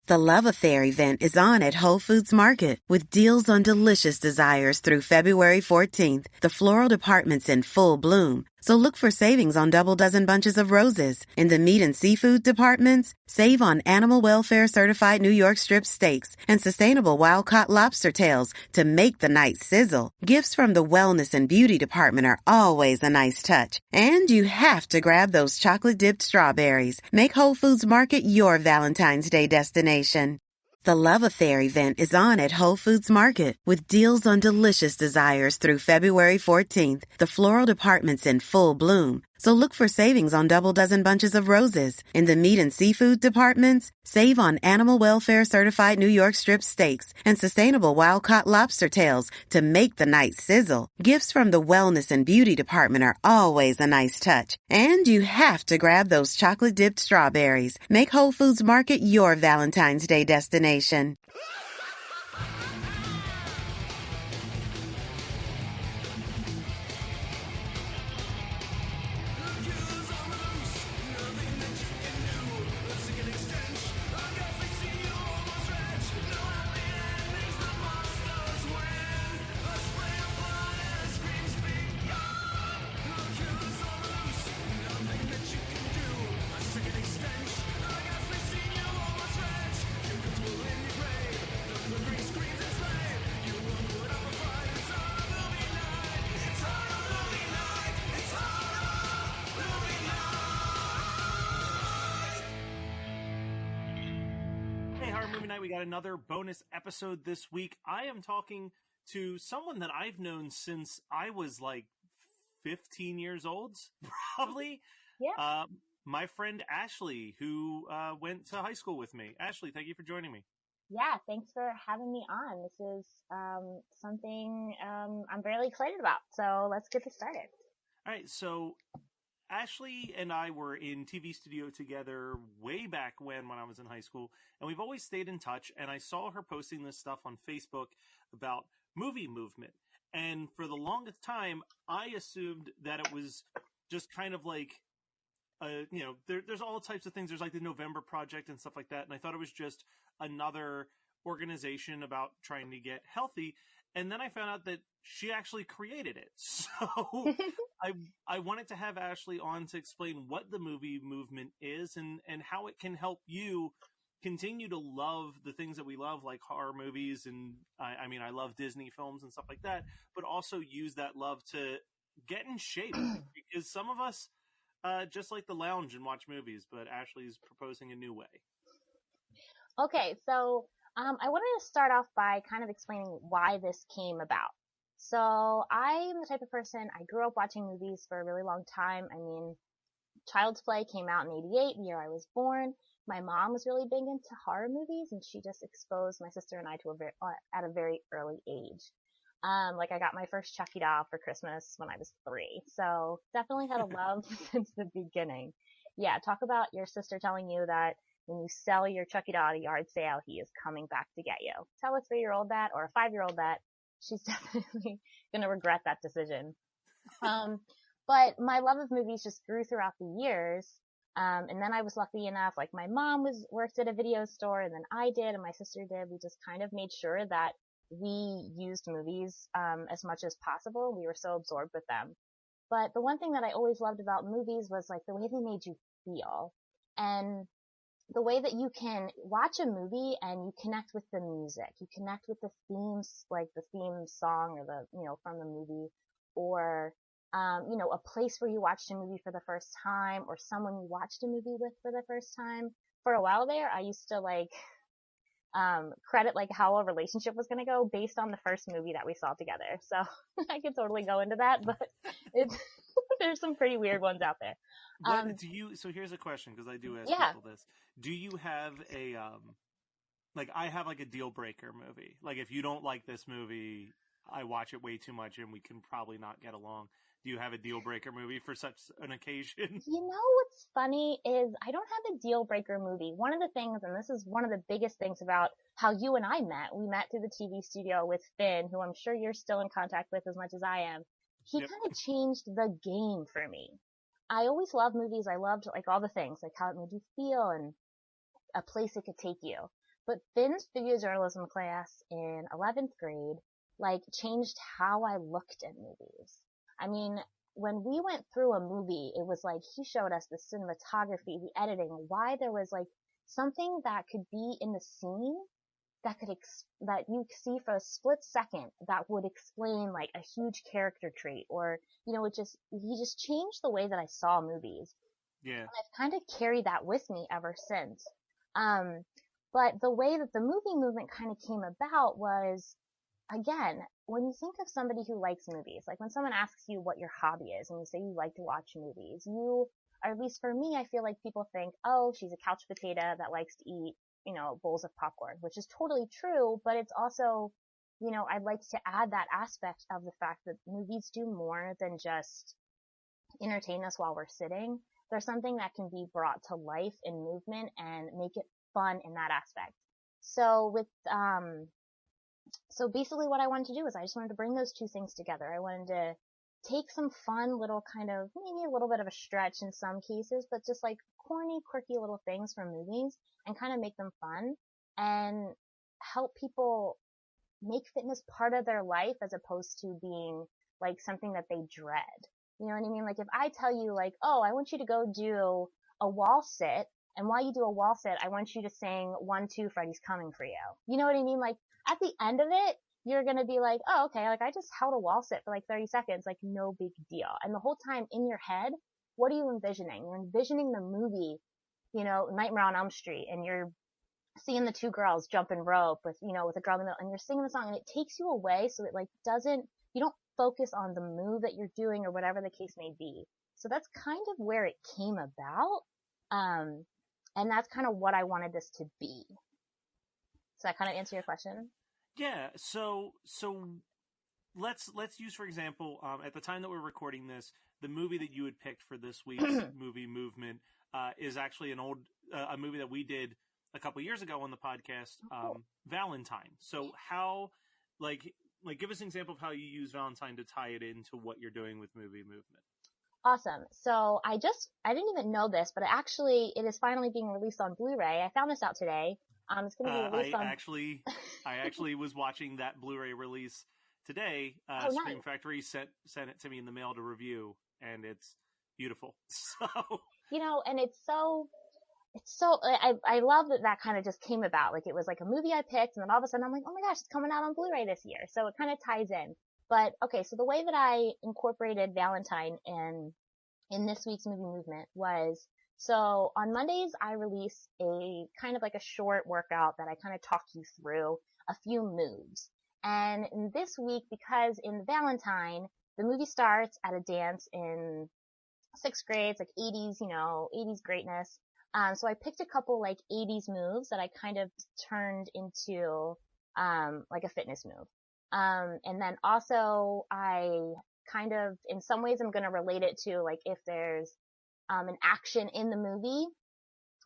The Love Affair event is on at Whole Foods Market with deals on delicious desires through February 14th. The floral department's in full bloom, so look for savings on double dozen bunches of roses. In the meat and seafood departments, save on animal welfare certified New York strip steaks and sustainable wild-caught lobster tails to make the night sizzle. Gifts from the wellness and beauty department are always a nice touch. And you have to grab those chocolate-dipped strawberries. Make Whole Foods Market your Valentine's Day destination. The Love Affair event is on at Whole Foods Market with deals on delicious desires through February 14th. The floral department's in full bloom, so look for savings on double dozen bunches of roses. In the meat and seafood departments, save on animal welfare certified New York strip steaks and sustainable wild-caught lobster tails to make the night sizzle. Gifts from the wellness and beauty department are always a nice touch. And you have to grab those chocolate-dipped strawberries. Make Whole Foods Market your Valentine's Day destination. Hey, Horror Movie Night, we got another bonus episode this week. I am talking to someone that I've known since I was like 15 years old, probably. Yeah. My friend Ashley, who went to high school with me. Ashley, thank you for joining me. Yeah, thanks for having me on. This is something I'm really excited about. So let's get this started. All right, so Ashley and I were in TV studio together way back when I was in high school, and we've always stayed in touch, and I saw her posting this stuff on Facebook about movie movement. And for the longest time, I assumed that it was just kind of like, there's all types of things. There's like the November Project and stuff like that. And I thought it was just another organization about trying to get healthy. And then I found out that she actually created it. So I wanted to have Ashley on to explain what the movie movement is and how it can help you continue to love the things that we love, like horror movies. And I mean, I love Disney films and stuff like that, but also use that love to get in shape because some of us just like to lounge and watch movies, but Ashley's proposing a new way. Okay, so I wanted to start off by kind of explaining why this came about. So I am the type of person, I grew up watching movies for a really long time. I mean, Child's Play came out in 88, the year I was born. My mom was really big into horror movies, and she just exposed my sister and I to at a very early age. Like I got my first Chucky doll for Christmas when I was 3. So definitely had a love since the beginning. Yeah, talk about your sister telling you that when you sell your Chucky doll at a yard sale, he is coming back to get you. Tell a 3-year-old that or a 5-year-old that, she's definitely going to regret that decision. But my love of movies just grew throughout the years. And then I was lucky enough, like my mom worked at a video store, and then I did, and my sister did. We just kind of made sure that we used movies as much as possible. We were so absorbed with them. But the one thing that I always loved about movies was like the way they made you feel. And the way that you can watch a movie and you connect with the music. You connect with the themes, like the theme song or from the movie, or a place where you watched a movie for the first time, or someone you watched a movie with for the first time. For a while there, I used to credit like how a relationship was going to go based on the first movie that we saw together. So I could totally go into that, but there's some pretty weird ones out there. So here's a question, because I do ask people this. Do you have I have like a deal breaker movie? Like if you don't like this movie, I watch it way too much and we can probably not get along. Do you have a deal breaker movie for such an occasion? You know what's funny is I don't have a deal breaker movie. One of the things, and this is one of the biggest things about how you and I met, we met through the TV studio with Finn, who I'm sure you're still in contact with as much as I am. He kind of changed the game for me. I always loved movies. I loved like all the things, like how it made you feel and a place it could take you. but Finn's video journalism class in 11th grade, like, changed how I looked at movies. I mean, when we went through a movie, it was like he showed us the cinematography, the editing, why there was like something that could be in the scene that that you see for a split second that would explain like a huge character trait, or he just changed the way that I saw movies. Yeah. And I've kind of carried that with me ever since. But the way that the movie movement kind of came about was, again, when you think of somebody who likes movies, like when someone asks you what your hobby is and you say you like to watch movies, or at least for me, I feel like people think, oh, she's a couch potato that likes to eat, bowls of popcorn, which is totally true, but it's also, I'd like to add that aspect of the fact that movies do more than just entertain us while we're sitting. There's something that can be brought to life in movement and make it fun in that aspect. So so basically what I wanted to do is I just wanted to bring those two things together. I wanted to take some fun little kind of, maybe a little bit of a stretch in some cases, but just like corny, quirky little things from movies and kind of make them fun and help people make fitness part of their life as opposed to being like something that they dread. You know what I mean? Like if I tell you like, oh, I want you to go do a wall sit, and while you do a wall sit, I want you to sing 1, 2, Freddy's Coming for You. You know what I mean? Like at the end of it, you're going to be like, oh, okay, like I just held a wall sit for like 30 seconds, like no big deal. And the whole time in your head, what are you envisioning? You're envisioning the movie, Nightmare on Elm Street, and you're seeing the two girls jumping rope with a girl in the middle, and you're singing the song, and it takes you away so it like you don't focus on the move that you're doing or whatever the case may be. So that's kind of where it came about. And that's kind of what I wanted this to be. Does that kind of answer your question? Yeah. So let's use, for example, at the time that we're recording this, the movie that you had picked for this week's movie movement is actually an old a movie that we did a couple years ago on the podcast, Valentine. So how, like give us an example of how you use Valentine to tie it into what you're doing with movie movement. Awesome. So I didn't even know this, but it is finally being released on Blu-ray. I found this out today. It's going to be released on. I actually was watching that Blu-ray release today. Oh, Scream nice. Factory sent it to me in the mail to review, and it's beautiful. So and it's so I love that kind of just came about. Like it was like a movie I picked, and then all of a sudden I'm like, oh my gosh, it's coming out on Blu-ray this year. So it kind of ties in. But okay, so the way that I incorporated Valentine in this week's movie movement was, so on Mondays I release a kind of like a short workout that I kind of talk you through a few moves. And in this week, because in Valentine, the movie starts at a dance in 6th grade, it's like 80s, 80s greatness. So I picked a couple like 80s moves that I kind of turned into like a fitness move. And then also I kind of, in some ways I'm going to relate it to like if there's an action in the movie,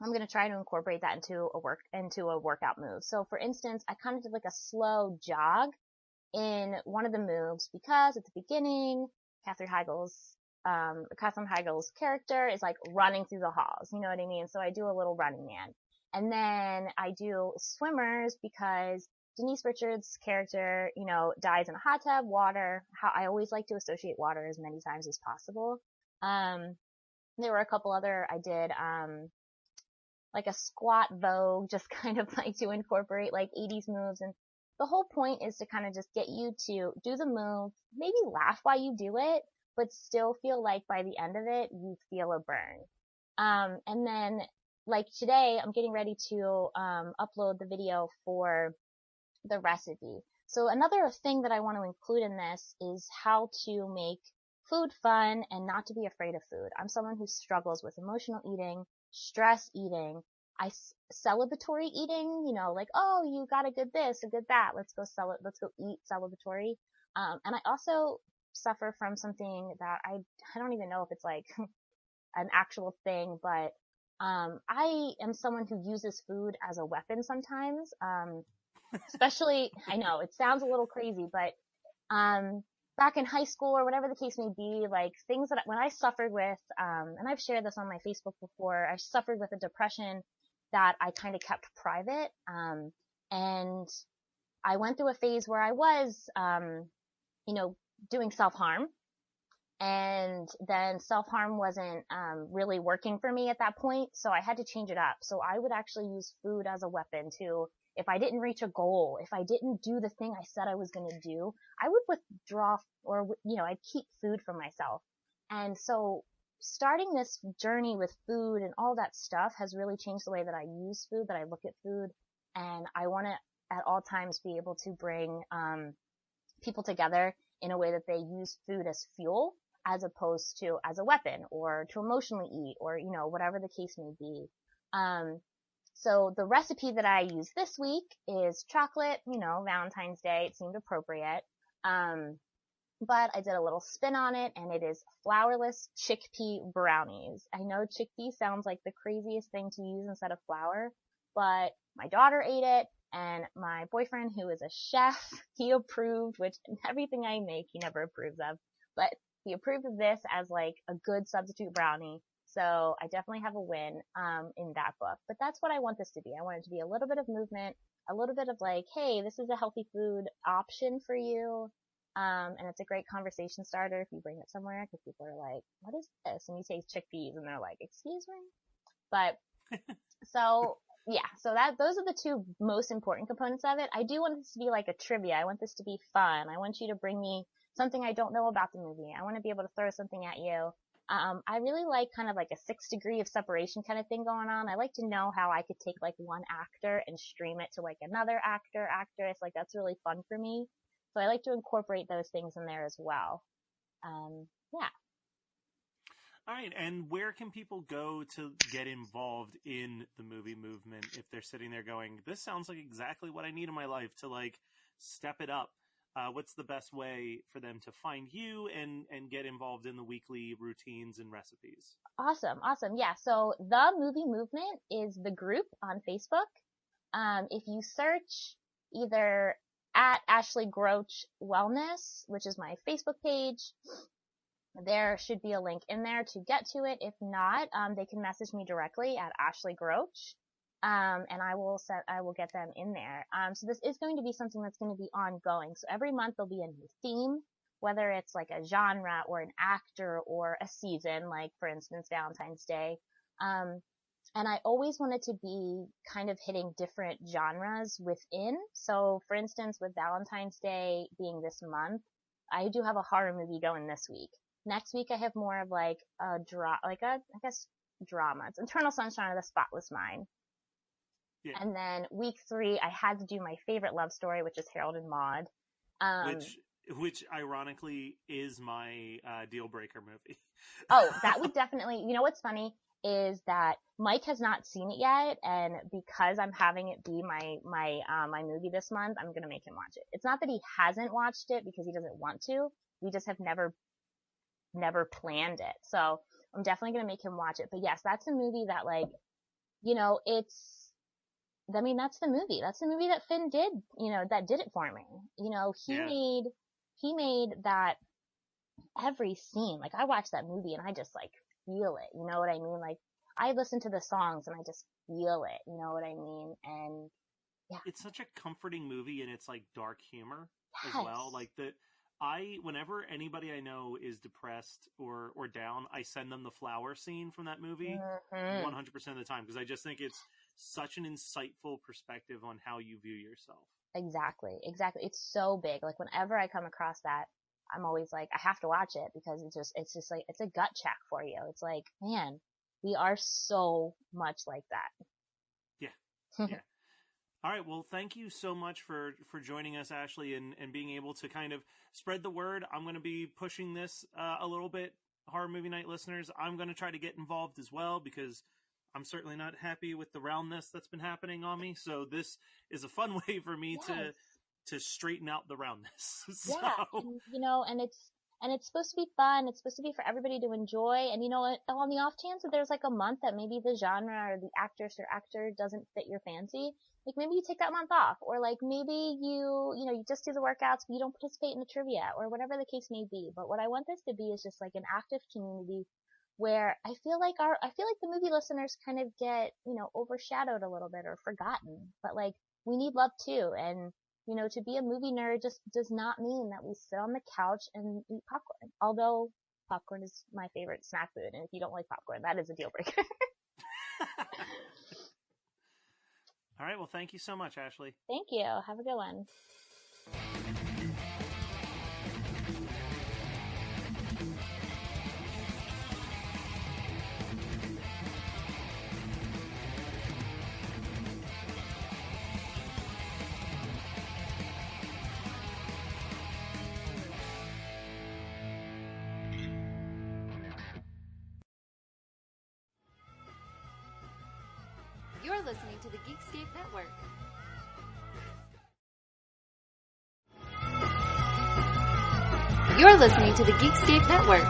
I'm going to try to incorporate that into a workout move. So for instance, I kind of did like a slow jog in one of the moves because at the beginning, Katherine Heigl's character is like running through the halls. You know what I mean? So I do a little running man. And then I do swimmers because Denise Richards' character, dies in a hot tub, water. I always like to associate water as many times as possible. There were a couple other, I did, like a squat vogue, just kind of like to incorporate like 80s moves. And the whole point is to kind of just get you to do the move, maybe laugh while you do it, but still feel like by the end of it, you feel a burn. And then like today, I'm getting ready to, upload the video for the recipe. So another thing that I want to include in this is how to make food fun and not to be afraid of food. I'm someone who struggles with emotional eating, stress eating, celebratory eating, like, oh, you got a good this, a good that, let's go eat celebratory. And I also suffer from something that I don't even know if it's like an actual thing, but I am someone who uses food as a weapon sometimes. Especially, I know it sounds a little crazy, but back in high school or whatever the case may be, like things that when I suffered with, and I've shared this on my Facebook before, I suffered with a depression that I kind of kept private. And I went through a phase where I was, doing self-harm. And then self-harm wasn't really working for me at that point, so I had to change it up. So I would actually use food as a weapon to, if I didn't reach a goal, if I didn't do the thing I said I was going to do, I would withdraw, or, I'd keep food for myself. And so starting this journey with food and all that stuff has really changed the way that I use food, that I look at food, and I want to at all times be able to bring people together in a way that they use food as fuel as opposed to as a weapon, or to emotionally eat, or, whatever the case may be. So the recipe that I use this week is chocolate, Valentine's Day, it seemed appropriate. But I did a little spin on it, and it is flourless chickpea brownies. I know chickpea sounds like the craziest thing to use instead of flour, but my daughter ate it, and my boyfriend, who is a chef, he approved, which everything I make, he never approves of, but he approved of this as like a good substitute brownie. So I definitely have a win, in that book. But that's what I want this to be. I want it to be a little bit of movement, a little bit of like, hey, this is a healthy food option for you. And it's a great conversation starter if you bring it somewhere, because people are like, what is this? And you say chickpeas, and they're like, excuse me? But, so, yeah, so those are the two most important components of it. I do want this to be like a trivia. I want this to be fun. I want you to bring me something I don't know about the movie. I want to be able to throw something at you. I really like kind of like a 6 degree of separation kind of thing going on. I like to know how I could take like one actor and stream it to like another actor, actress. Like that's really fun for me. So I like to incorporate those things in there as well. Yeah. All right, and where can people go to get involved in the movie movement if they're sitting there going, this sounds like exactly what I need in my life to like step it up? What's the best way for them to find you and get involved in the weekly routines and recipes? Awesome. Yeah. So the movie movement is the group on Facebook. If you search either at Ashley Groch Wellness, which is my Facebook page, there should be a link in there to get to it. If not, they can message me directly at Ashley Groch. And I will get them in there. So this is going to be something that's going to be ongoing. So every month there'll be a new theme, whether it's like a genre or an actor or a season, like for instance, Valentine's Day. And I always wanted to be kind of hitting different genres within. So for instance, with Valentine's Day being this month, I do have a horror movie going this week. Next week I have more of like a I guess drama. It's Eternal Sunshine of the Spotless Mind. Yeah. And then week 3, I had to do my favorite love story, which is Harold and Maude. Which ironically is my deal breaker movie. Oh, that would definitely, what's funny is that Mike has not seen it yet, and because I'm having it be my movie this month, I'm gonna make him watch it. It's not that he hasn't watched it because he doesn't want to. We just have never planned it. So I'm definitely gonna make him watch it. But yes, that's a movie that that's the movie. That's the movie that Finn did, that did it for me. He made that every scene. Like I watched that movie and I just like feel it. You know what I mean? Like I listen to the songs and I just feel it. You know what I mean? And yeah. It's such a comforting movie, and it's like dark humor Yes. as well. Like whenever anybody I know is depressed or down, I send them the flower scene from that movie 100% of the time, because I just think it's such an insightful perspective on how you view yourself. Exactly. It's so big. Like whenever I come across that, I'm always like, I have to watch it, because it's just like, it's a gut check for you. It's like, man, we are so much like that. Yeah. Yeah. All right. Well, thank you so much for joining us, Ashley, and being able to kind of spread the word. I'm going to be pushing this a little bit. Horror Movie Night listeners, I'm going to try to get involved as well, because I'm certainly not happy with the roundness that's been happening on me. So this is a fun way for me to straighten out the roundness. So. Yeah, and it's supposed to be fun. It's supposed to be for everybody to enjoy. And on the off chance that there's like a month that maybe the genre or the actress or actor doesn't fit your fancy, like maybe you take that month off, or like maybe you just do the workouts, but you don't participate in the trivia, or whatever the case may be. But what I want this to be is just like an active community where I feel like the movie listeners kind of get, overshadowed a little bit or forgotten. But like, we need love too. And, to be a movie nerd just does not mean that we sit on the couch and eat popcorn. Although popcorn is my favorite snack food. And if you don't like popcorn, that is a deal breaker. All right. Well, thank you so much, Ashley. Thank you. Have a good one. You're listening to the Geekscape Network. You're listening to the Geekscape Network.